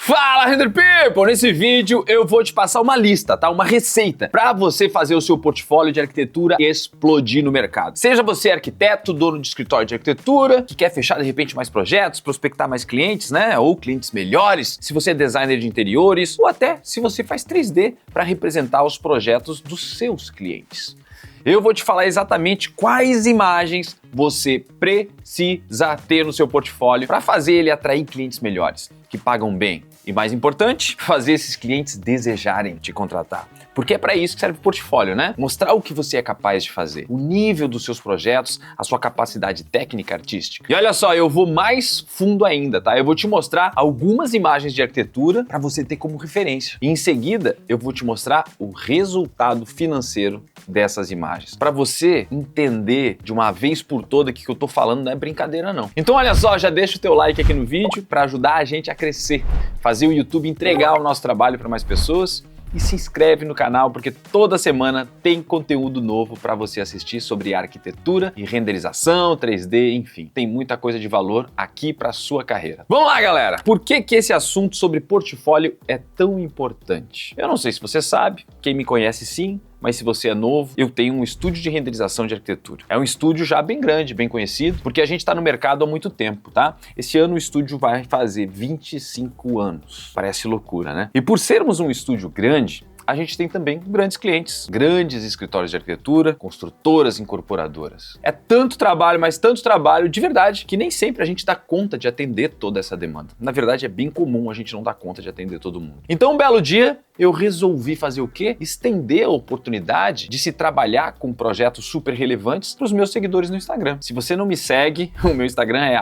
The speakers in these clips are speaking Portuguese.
Fala, Render People! Nesse vídeo eu vou te passar uma lista, tá? Uma receita para você fazer o seu portfólio de arquitetura explodir no mercado. Seja você arquiteto, dono de escritório de arquitetura, que quer fechar de repente mais projetos, prospectar mais clientes, né? Ou clientes melhores, se você é designer de interiores, ou até se você faz 3D para representar os projetos dos seus clientes. Eu vou te falar exatamente quais imagens você precisa ter no seu portfólio para fazer ele atrair clientes melhores, que pagam bem. E mais importante, fazer esses clientes desejarem te contratar. Porque é para isso que serve o portfólio, né? Mostrar o que você é capaz de fazer, o nível dos seus projetos, a sua capacidade técnica artística. E olha só, eu vou mais fundo ainda, tá? Eu vou te mostrar algumas imagens de arquitetura para você ter como referência. E em seguida, eu vou te mostrar o resultado financeiro dessas imagens, para você entender de uma vez por toda que o que eu tô falando não é brincadeira não. Então olha só, já deixa o teu like aqui no vídeo para ajudar a gente a crescer, fazer o YouTube entregar o nosso trabalho para mais pessoas. E se inscreve no canal porque toda semana tem conteúdo novo para você assistir sobre arquitetura e renderização, 3D, enfim. Tem muita coisa de valor aqui para sua carreira. Vamos lá, galera! Por que esse assunto sobre portfólio é tão importante? Eu não sei se você sabe, quem me conhece sim, mas se você é novo, eu tenho um estúdio de renderização de arquitetura. É um estúdio já bem grande, bem conhecido, porque a gente está no mercado há muito tempo, tá? Esse ano o estúdio vai fazer 25 anos. Parece loucura, né? E por sermos um estúdio grande, a gente tem também grandes clientes, grandes escritórios de arquitetura, construtoras, incorporadoras. É tanto trabalho, mas tanto trabalho de verdade, que nem sempre a gente dá conta de atender toda essa demanda. Na verdade, é bem comum a gente não dar conta de atender todo mundo. Então, um belo dia, eu resolvi fazer o quê? Estender a oportunidade de se trabalhar com projetos super relevantes para os meus seguidores no Instagram. Se você não me segue, o meu Instagram é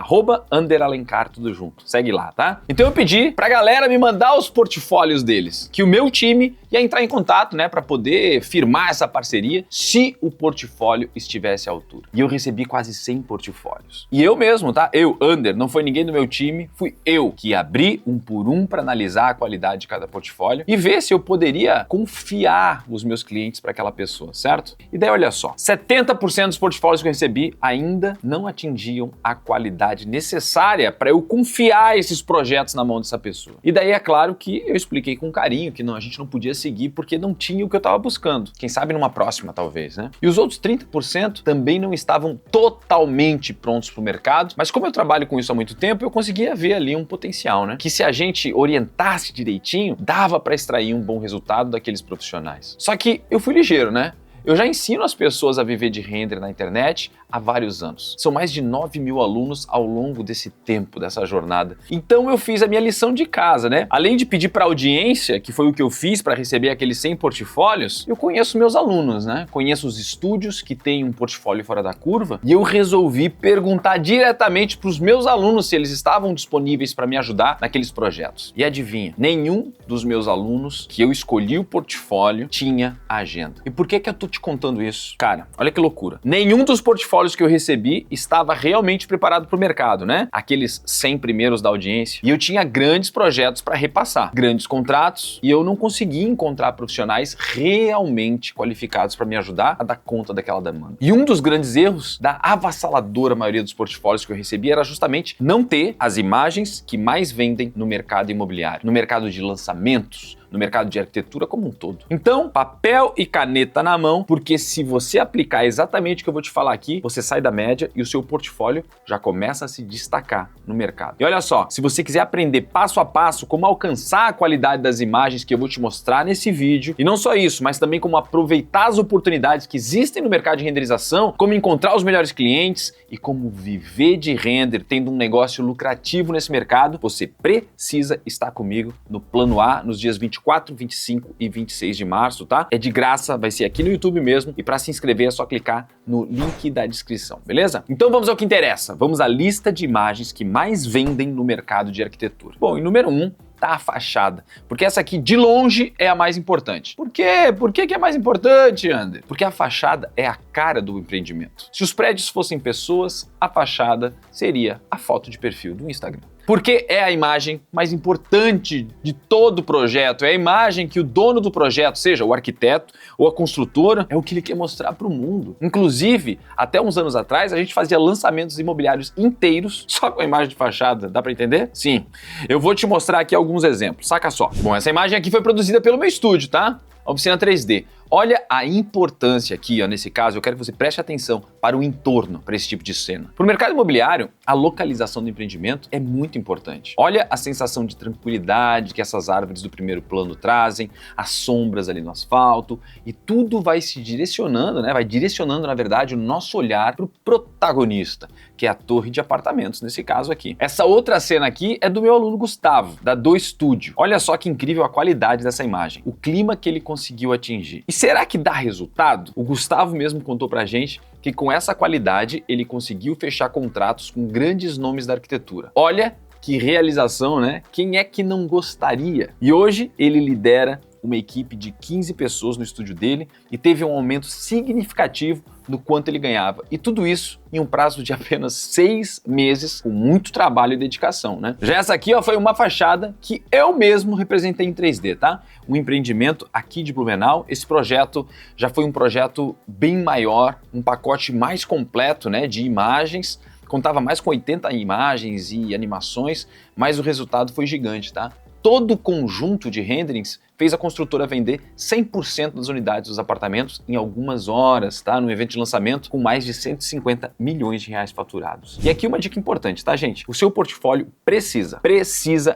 @underalencar, tudo junto. Segue lá, tá? Então eu pedi pra galera me mandar os portfólios deles, que o meu time ia entrar em contato, né, para poder firmar essa parceria se o portfólio estivesse à altura. E eu recebi quase 100 portfólios. E eu mesmo, tá? Eu, Under, não foi ninguém do meu time, fui eu que abri um por um para analisar a qualidade de cada portfólio e ver se eu poderia confiar os meus clientes para aquela pessoa, certo? E daí olha só, 70% dos portfólios que eu recebi ainda não atingiam a qualidade necessária para eu confiar esses projetos na mão dessa pessoa. E daí é claro que eu expliquei com carinho que a gente não podia seguir porque não tinha o que eu estava buscando. Quem sabe numa próxima, talvez, né? E os outros 30% também não estavam totalmente prontos para o mercado, mas como eu trabalho com isso há muito tempo, eu conseguia ver ali um potencial, né? Que se a gente orientasse direitinho, dava para extrair um bom resultado daqueles profissionais. Só que eu fui ligeiro, né? Eu já ensino as pessoas a viver de render na internet há vários anos. São mais de 9.000 alunos ao longo desse tempo, dessa jornada. Então eu fiz a minha lição de casa, né? Além de pedir para a audiência, que foi o que eu fiz para receber aqueles 100 portfólios, eu conheço meus alunos, né? Conheço os estúdios que têm um portfólio fora da curva e eu resolvi perguntar diretamente para os meus alunos se eles estavam disponíveis para me ajudar naqueles projetos. E adivinha, nenhum dos meus alunos que eu escolhi o portfólio tinha agenda. E por que eu tô te contando isso? Cara, olha que loucura. Nenhum dos portfólios que eu recebi estava realmente preparado para o mercado, né? Aqueles 100 primeiros da audiência. E eu tinha grandes projetos para repassar, grandes contratos, e eu não conseguia encontrar profissionais realmente qualificados para me ajudar a dar conta daquela demanda. E um dos grandes erros da avassaladora maioria dos portfólios que eu recebi era justamente não ter as imagens que mais vendem no mercado imobiliário, no mercado de lançamentos, no mercado de arquitetura como um todo. Então, papel e caneta na mão, porque se você aplicar exatamente o que eu vou te falar aqui, você sai da média e o seu portfólio já começa a se destacar no mercado. E olha só, se você quiser aprender passo a passo como alcançar a qualidade das imagens que eu vou te mostrar nesse vídeo, e não só isso, mas também como aproveitar as oportunidades que existem no mercado de renderização, como encontrar os melhores clientes e como viver de render tendo um negócio lucrativo nesse mercado, você precisa estar comigo no Plano A nos dias 24, 25 e 26 de março, tá? É de graça, vai ser aqui no YouTube mesmo, e para se inscrever é só clicar no link da descrição, beleza? Então vamos ao que interessa, vamos à lista de imagens que mais vendem no mercado de arquitetura. Bom, em número 1, tá a fachada, porque essa aqui de longe é a mais importante. Por quê? Por que é mais importante, Ander? Porque a fachada é a cara do empreendimento. Se os prédios fossem pessoas, a fachada seria a foto de perfil do Instagram. Porque é a imagem mais importante de todo o projeto, é a imagem que o dono do projeto, seja o arquiteto ou a construtora, é o que ele quer mostrar para o mundo. Inclusive, até uns anos atrás, a gente fazia lançamentos imobiliários inteiros só com a imagem de fachada, dá para entender? Sim. Eu vou te mostrar aqui alguns exemplos, saca só. Bom, essa imagem aqui foi produzida pelo meu estúdio, tá? Oficina 3D. Olha a importância aqui, ó, nesse caso, eu quero que você preste atenção para o entorno, para esse tipo de cena. Para o mercado imobiliário, a localização do empreendimento é muito importante. Olha a sensação de tranquilidade que essas árvores do primeiro plano trazem, as sombras ali no asfalto, e tudo vai se direcionando, né? Vai direcionando, na verdade, o nosso olhar para o protagonista, que é a torre de apartamentos, nesse caso aqui. Essa outra cena aqui é do meu aluno Gustavo, da Do Studio. Olha só que incrível a qualidade dessa imagem, o clima que ele conseguiu atingir. E será que dá resultado? O Gustavo mesmo contou pra gente que com essa qualidade ele conseguiu fechar contratos com grandes nomes da arquitetura. Olha que realização, né? Quem é que não gostaria? E hoje ele lidera uma equipe de 15 pessoas no estúdio dele e teve um aumento significativo do quanto ele ganhava. E tudo isso em um prazo de apenas 6 meses, com muito trabalho e dedicação, né? Já essa aqui, ó, foi uma fachada que eu mesmo representei em 3D, tá? Um empreendimento aqui de Blumenau. Esse projeto já foi um projeto bem maior, um pacote mais completo, né, de imagens. Contava mais com 80 imagens e animações, mas o resultado foi gigante, tá? Todo o conjunto de renderings fez a construtora vender 100% das unidades dos apartamentos em algumas horas, tá? No evento de lançamento com mais de 150 milhões de reais faturados. E aqui uma dica importante, tá, gente? O seu portfólio precisa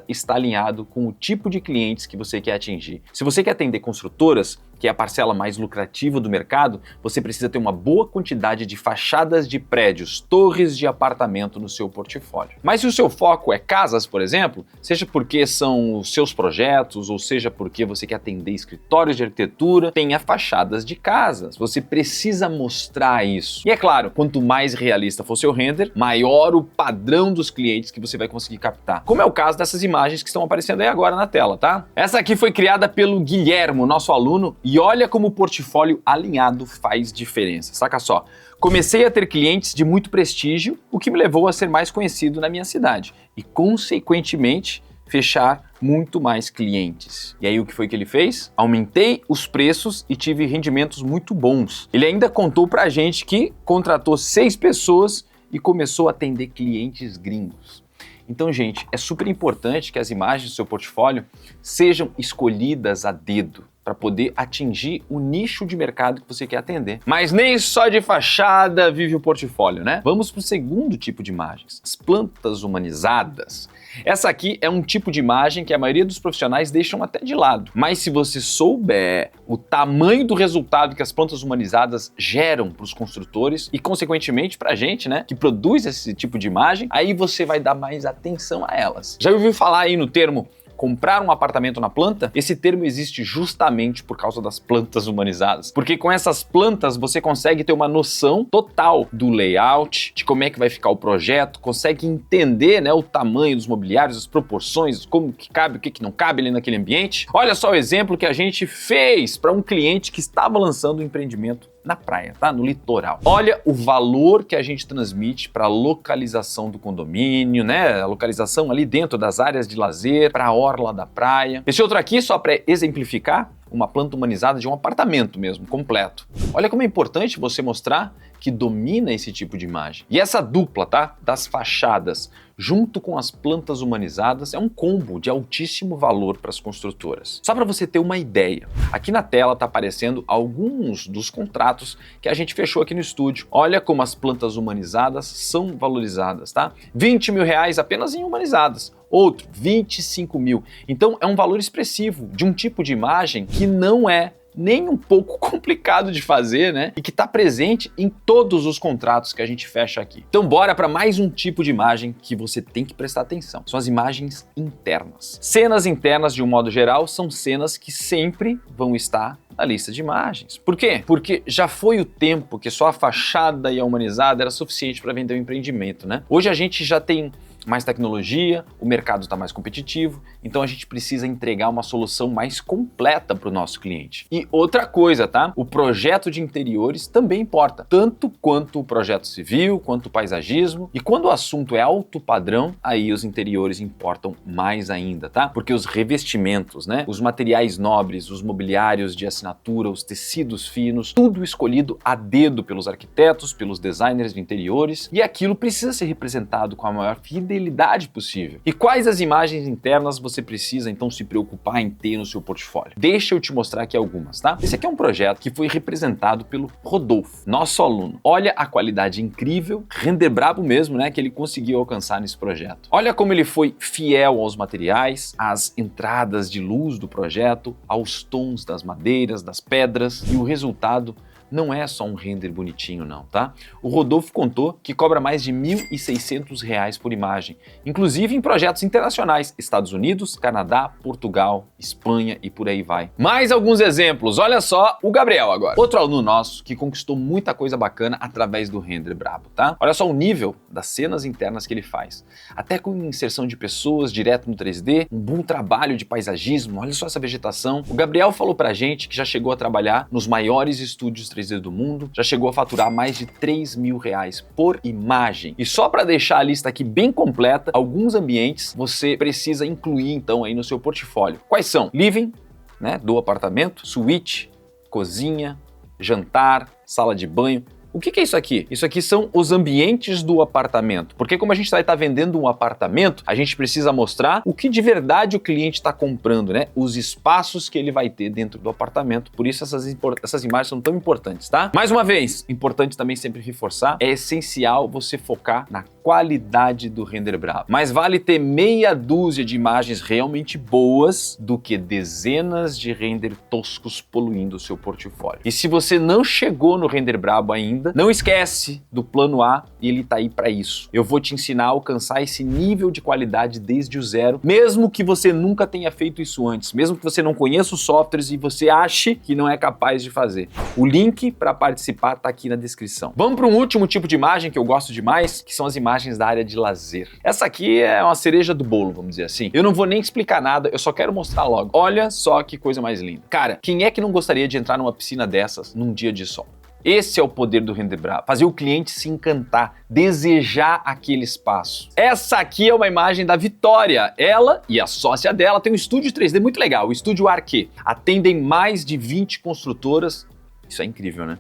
estar alinhado com o tipo de clientes que você quer atingir. Se você quer atender construtoras, que é a parcela mais lucrativa do mercado, você precisa ter uma boa quantidade de fachadas de prédios, torres de apartamento no seu portfólio. Mas se o seu foco é casas, por exemplo, seja porque são os seus projetos, ou seja porque você quer atender escritórios de arquitetura, tenha fachadas de casas. Você precisa mostrar isso. E é claro, quanto mais realista for seu render, maior o padrão dos clientes que você vai conseguir captar. Como é o caso dessas imagens que estão aparecendo aí agora na tela, tá? Essa aqui foi criada pelo Guilhermo, nosso aluno, e olha como o portfólio alinhado faz diferença. Saca só. Comecei a ter clientes de muito prestígio, o que me levou a ser mais conhecido na minha cidade e, consequentemente, fechar muito mais clientes. E aí o que foi que ele fez? Aumentei os preços e tive rendimentos muito bons. Ele ainda contou pra gente que contratou 6 pessoas e começou a atender clientes gringos. Então, gente, é super importante que as imagens do seu portfólio sejam escolhidas a dedo para poder atingir o nicho de mercado que você quer atender. Mas nem só de fachada vive o portfólio, né? Vamos para o segundo tipo de imagens, as plantas humanizadas. Essa aqui é um tipo de imagem que a maioria dos profissionais deixam até de lado. Mas se você souber o tamanho do resultado que as plantas humanizadas geram para os construtores e, consequentemente, para a gente, né, que produz esse tipo de imagem, aí você vai dar mais atenção a elas. Já ouviu falar aí no termo comprar um apartamento na planta? Esse termo existe justamente por causa das plantas humanizadas. Porque com essas plantas você consegue ter uma noção total do layout, de como é que vai ficar o projeto, consegue entender, né, o tamanho dos mobiliários, as proporções, como que cabe, o que não cabe ali naquele ambiente. Olha só o exemplo que a gente fez para um cliente que estava lançando um empreendimento na praia, tá? No litoral. Olha o valor que a gente transmite para a localização do condomínio, né? A localização ali dentro das áreas de lazer, para a orla da praia. Esse outro aqui, só para exemplificar, uma planta humanizada de um apartamento mesmo, completo. Olha como é importante você mostrar que domina esse tipo de imagem. E essa dupla, tá? Das fachadas, junto com as plantas humanizadas, é um combo de altíssimo valor para as construtoras. Só para você ter uma ideia, aqui na tela está aparecendo alguns dos contratos que a gente fechou aqui no estúdio. Olha como as plantas humanizadas são valorizadas, tá? 20 mil reais apenas em humanizadas. Outro, 25 mil. Então é um valor expressivo de um tipo de imagem que não é nem um pouco complicado de fazer, né? E que está presente em todos os contratos que a gente fecha aqui. Então bora para mais um tipo de imagem que você tem que prestar atenção. São as imagens internas. Cenas internas, de um modo geral, são cenas que sempre vão estar na lista de imagens. Por quê? Porque já foi o tempo que só a fachada e a humanizada era suficiente para vender um empreendimento, né? Hoje a gente já tem mais tecnologia, o mercado está mais competitivo, então a gente precisa entregar uma solução mais completa para o nosso cliente. E outra coisa, tá? O projeto de interiores também importa, tanto quanto o projeto civil, quanto o paisagismo. E quando o assunto é alto padrão, aí os interiores importam mais ainda, tá? Porque os revestimentos, né? Os materiais nobres, os mobiliários de assinatura, os tecidos finos, tudo escolhido a dedo pelos arquitetos, pelos designers de interiores, e aquilo precisa ser representado com a maior fidelidade possível. E quais as imagens internas você precisa então se preocupar em ter no seu portfólio? Deixa eu te mostrar aqui algumas, tá? Esse aqui é um projeto que foi representado pelo Rodolfo, nosso aluno. Olha a qualidade incrível, render brabo mesmo, né, que ele conseguiu alcançar nesse projeto. Olha como ele foi fiel aos materiais, às entradas de luz do projeto, aos tons das madeiras, das pedras, e o resultado não é só um render bonitinho não, tá? O Rodolfo contou que cobra mais de R$ 1.600 por imagem, inclusive em projetos internacionais, Estados Unidos, Canadá, Portugal, Espanha e por aí vai. Mais alguns exemplos, olha só o Gabriel agora. Outro aluno nosso que conquistou muita coisa bacana através do render brabo, tá? Olha só o nível das cenas internas que ele faz, até com inserção de pessoas direto no 3D, um bom trabalho de paisagismo, olha só essa vegetação. O Gabriel falou pra gente que já chegou a trabalhar nos maiores estúdios 3D do mundo, já chegou a faturar mais de R$ 3.000 por imagem. E só para deixar a lista aqui bem completa, alguns ambientes você precisa incluir então aí no seu portfólio. Quais são? Living, né, do apartamento, suíte, cozinha, jantar, sala de banho. O que é isso aqui? Isso aqui são os ambientes do apartamento. Porque como a gente vai estar vendendo um apartamento, a gente precisa mostrar o que de verdade o cliente está comprando, né? Os espaços que ele vai ter dentro do apartamento. Por isso essas imagens são tão importantes, tá? Mais uma vez, importante também sempre reforçar, é essencial você focar na qualidade do render brabo. Mas vale ter meia dúzia de imagens realmente boas do que dezenas de render toscos poluindo o seu portfólio. E se você não chegou no render brabo ainda, não esquece do plano A, e ele tá aí para isso. Eu vou te ensinar a alcançar esse nível de qualidade desde o zero, mesmo que você nunca tenha feito isso antes, mesmo que você não conheça os softwares e você ache que não é capaz de fazer. O link para participar tá aqui na descrição. Vamos para um último tipo de imagem que eu gosto demais, que são as imagens da área de lazer. Essa aqui é uma cereja do bolo, vamos dizer assim. Eu não vou nem explicar nada, eu só quero mostrar logo. Olha só que coisa mais linda. Cara, quem é que não gostaria de entrar numa piscina dessas num dia de sol? Esse é o poder do render brabo, fazer o cliente se encantar, desejar aquele espaço. Essa aqui é uma imagem da Vitória. Ela e a sócia dela tem um estúdio 3D muito legal, o Estúdio Arquê. Atendem mais de 20 construtoras. Isso é incrível, né?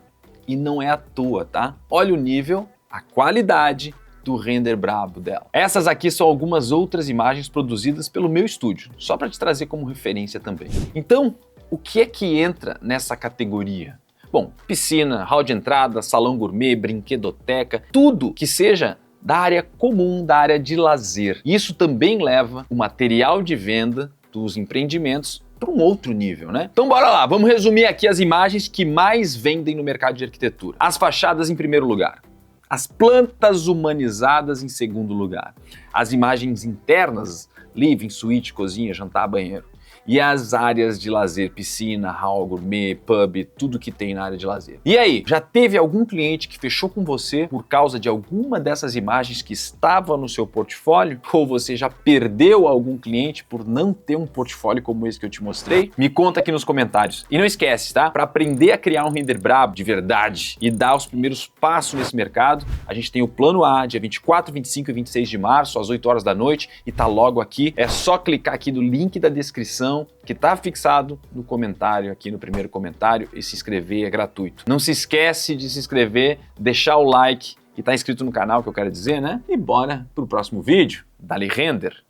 E não é à toa, tá? Olha o nível, a qualidade do render brabo dela. Essas aqui são algumas outras imagens produzidas pelo meu estúdio, só para te trazer como referência também. Então, o que é que entra nessa categoria? Bom, piscina, hall de entrada, salão gourmet, brinquedoteca, tudo que seja da área comum, da área de lazer. Isso também leva o material de venda dos empreendimentos para um outro nível, né? Então bora lá, vamos resumir aqui as imagens que mais vendem no mercado de arquitetura. As fachadas em primeiro lugar. As plantas humanizadas em segundo lugar. As imagens internas, living, suíte, cozinha, jantar, banheiro. E as áreas de lazer, piscina, hall, gourmet, pub, tudo que tem na área de lazer. E aí, já teve algum cliente que fechou com você por causa de alguma dessas imagens que estava no seu portfólio? Ou você já perdeu algum cliente por não ter um portfólio como esse que eu te mostrei? Me conta aqui nos comentários. E não esquece, tá? Para aprender a criar um render brabo de verdade e dar os primeiros passos nesse mercado, a gente tem o plano A, dia 24, 25 e 26 de março, às 8 horas da noite, e tá logo aqui. É só clicar aqui no link da descrição, que está fixado no comentário, aqui no primeiro comentário, e se inscrever é gratuito. Não se esquece de se inscrever, deixar o like e tá inscrito no canal, que eu quero dizer, né? E bora pro próximo vídeo. Dali render!